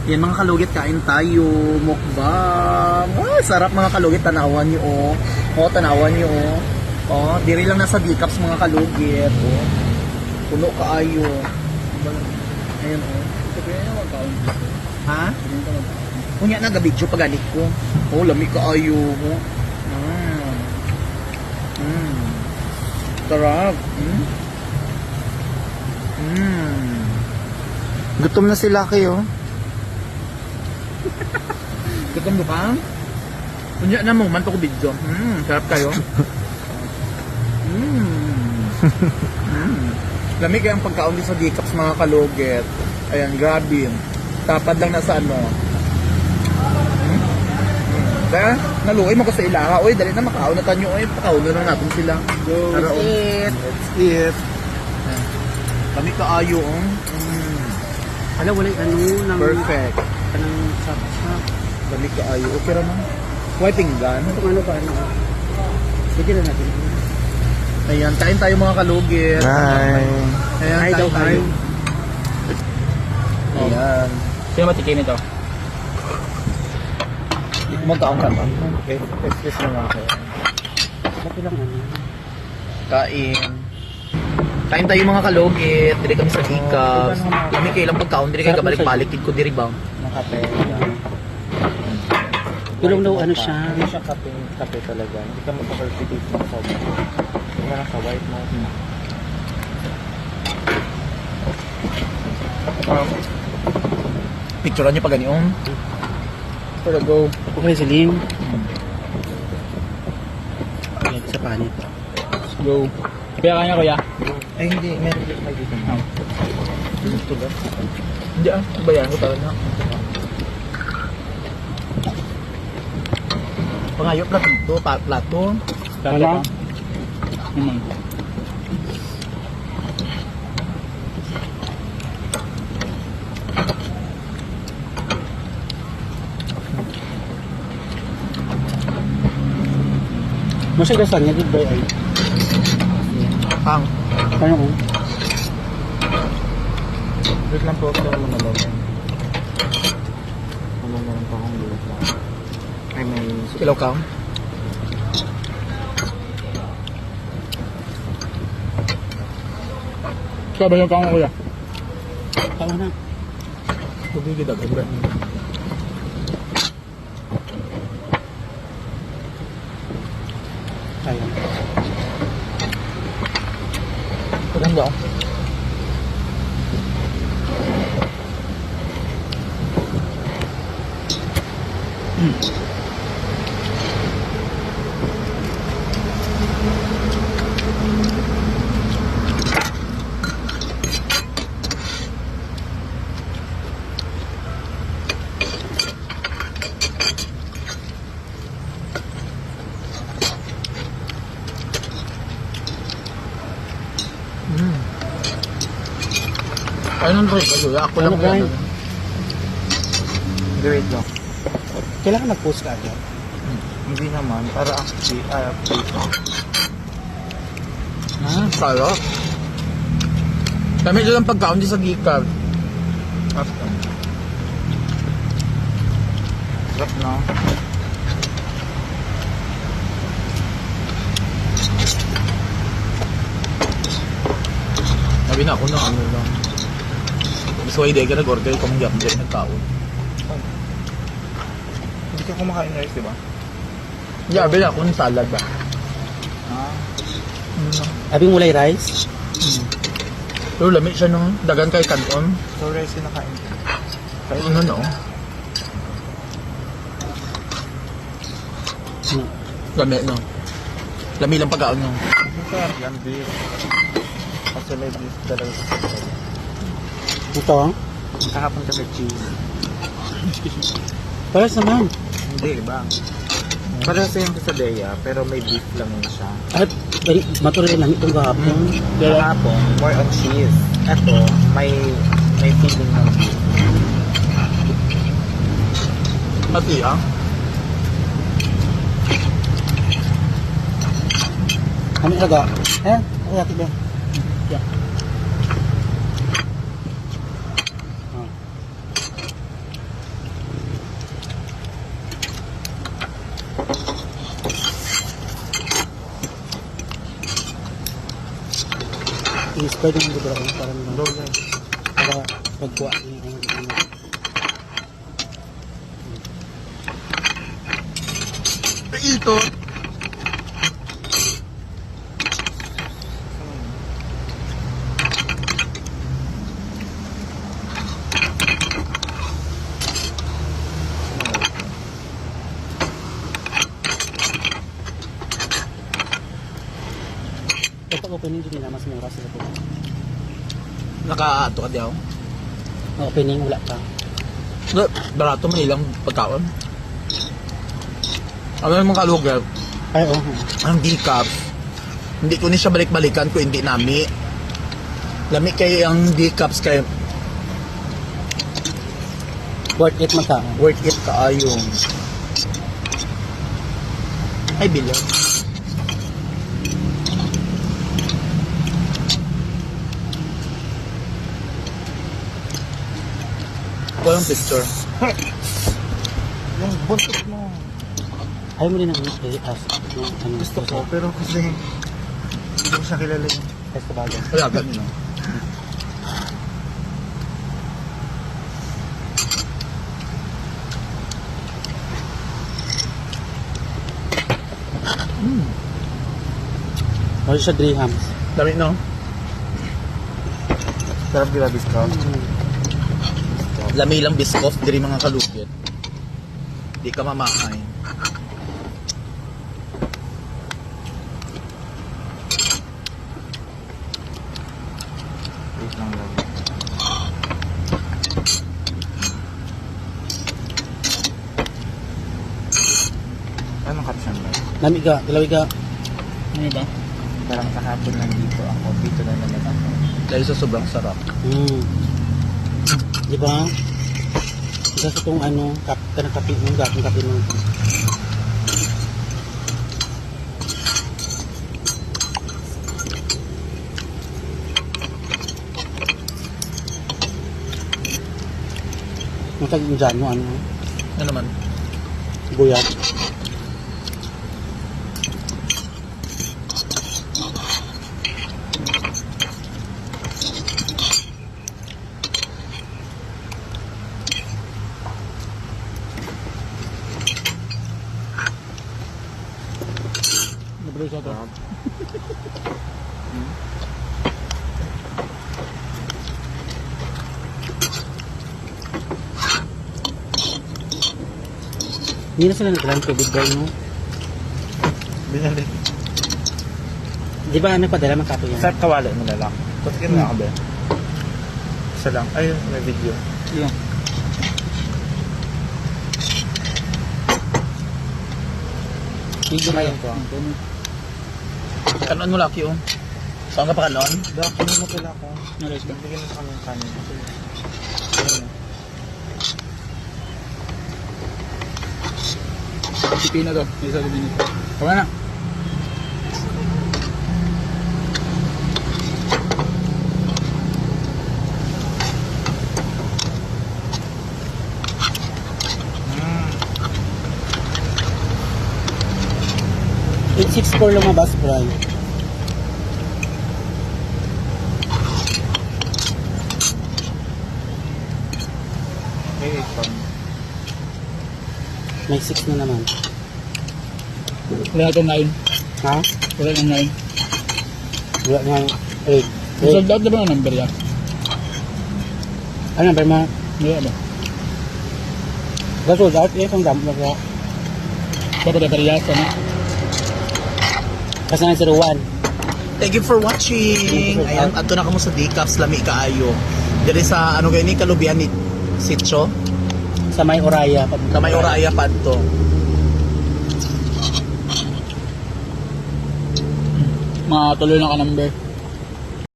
Yan mga kalugit, kain tayo. Mukbang. Ay, sarap mga kalugit. Tanawan nyo, oh. Oh, tanawan nyo, oh. Oh, diri lang nasa D-cups mga kalugit. Oh. Puno kaayo. Ayan, oh. Ha? Kunya na gabidyo pagalit ko. Oh, lami kaayo. Oh. Sarap. Gutom na sila kayo. Gutom mo ka? Kunya na mo, man to ko video. Sarap kayo. Lamig kayang pagkaon din sa D-cups mga kalugit. Ayan, grabe. Tapad lang na sa ano. Kaya, naluoy mo ko sa ilaha. Uy, dali na makaon na tanyo. Uy, pakaon na natin sila. Let's eat. Let's eat. Kami kaayo, oh. Alam, wala yung ano ng... Perfect. Anong sap-sap. Kami kaayo. Okay naman. Huwag pinggan. Itong ano ba, ano? Sige na natin. Ayan, kain tayo mga kalugit. Hi. Ayan, Hi daw, kain tayo. hi. Ayan. Sino matikim ito? Magkaon ka ba? Okay, excuse mo nga ako. Ba't ilang ano? Kain. Kain tayo mga kalugit. Dili kami sa D-cups. Kami kailang pagkaon. Dili kayo kabalik-balik. Tid ko diri ba? Nakape. Tulong daw ano siya. Hindi siya kape talaga. Hindi ka magpa-perfective mo sa white. Hindi ka lang sa white mo. Picturean nyo pa ganyan. Para go. Okay, Celine. Ayan, sa panit. Go. Kaya kanya, kuya? Ay hindi, meron din may dito. Gusto ba? Hindi ah. Bayan ko talaga. Pangayo plato. Plato. Wala. Masya gasan niya, di ba ay? Pang. Kaya ko. Wait lang po, pero lumalaw. Ano meron pa akong dito. Ay may... Kilaw ka. Sabi yung kang kuya. Tama na. Tubig kita. Ganda. Kaya. Maganda oh. Ayun ang rin kayo. Ako lang Ano, Brian? yan. Hindi, wait lang. Kailangan nag-post ka agad. Hindi naman, para update. Sarap. Kami doon ang pagkaon di sa Gcash. After. Sarap na. Sabi na ako na ano lang. Gusto ko hindi ka nag-order kung hindi ako dyan nagkaon. Hindi ka kumakain rice, di ba? Hindi, sabi na ako ng salad ba? Ah. Abing mulay rice? Pero lamig siya nung dagan kay kanton. So rice yung nakain ko. Ano no? Lami no? Lami lang pagkaon nyo. Masarap yan, beef. Kasi may beef talaga sa sasal. Ito ah. Kahapon kasi cheese. Paras naman. Hindi, iba. Para sa yung quesadilla, pero may beef lang yun siya. At matuloy lang itong gahapon. Kahapon, more on cheese. Ito, may feeling ng beef. Pati ah. Ano talaga? Eh, ay ati ba? Yeah. Pwede mo dito ako para pagkuha niya ang ano. Ito. Kapag opening din nila, mas mura sila po. Naka-ato ka diyaw. Opening, wala pa. Barato man ilang pagkaon. Ano yung mga kalugar? Ay, oo. Ang decaps. Hindi ko ni siya balik-balikan kung hindi nami. Lami kay ang decaps kay Worth it magka. worth it kaayo. Ay, bilog. Walang picture. Yung buntot mo. Ayaw mo din ang i-ask. Ano, Gusto ko, pero kasi hindi ko siya kilala yun. Test sa bagay. Kaya ganun, no? Ano siya, Grahams? Dami, no? Sarap di ba, Biscoff? Lami lang biskof, diri mga kalugit. Di ka mamahay. Wait lang lang. Anong caption ba? Nami ka, dalawi ka. Ano ba? Parang kahapon nandito ako, dito na naman ako. Dahil sa sobrang sarap. Di ba? Isa sa itong ano, kanang kape mo. Yung taging dyan mo, ano, Ano naman? buyat. Nabalo siya to. Hindi na sila nagkalang tubig daw, no? Binalik. Di ba nagpadala ng kape yan? Sa kawali mo na lang. Tapos na ako ba? Isa lang. Ayun, may video. Yeah. Video na yan ko. Kanon mo laki, oh. Saan ka pa kanon? Dahil kami mo pala ako. Nalis ka. Bigyan mo sa kami ng kanin. Ayun. Pipi na to. Isa din dito. Tama na. Mm. 864 lumabas, Brian. May wait pa. May 6 na naman. Wala itong 9. Ha? Wala itong 9. Wala nga 8. Sold out na ba ang number yan? Ano number mo? Wala ba? Sold out eh, kung damo na. Papada pariyasa na. Kasi nga 01. Thank you for watching. Ayan, ato na kamo sa Decaps, lami kaayo. Diri sa ano gani kalubian ni Sitio, Sa may Oraya. na may Oraya padto. Mga tuloy na ka number.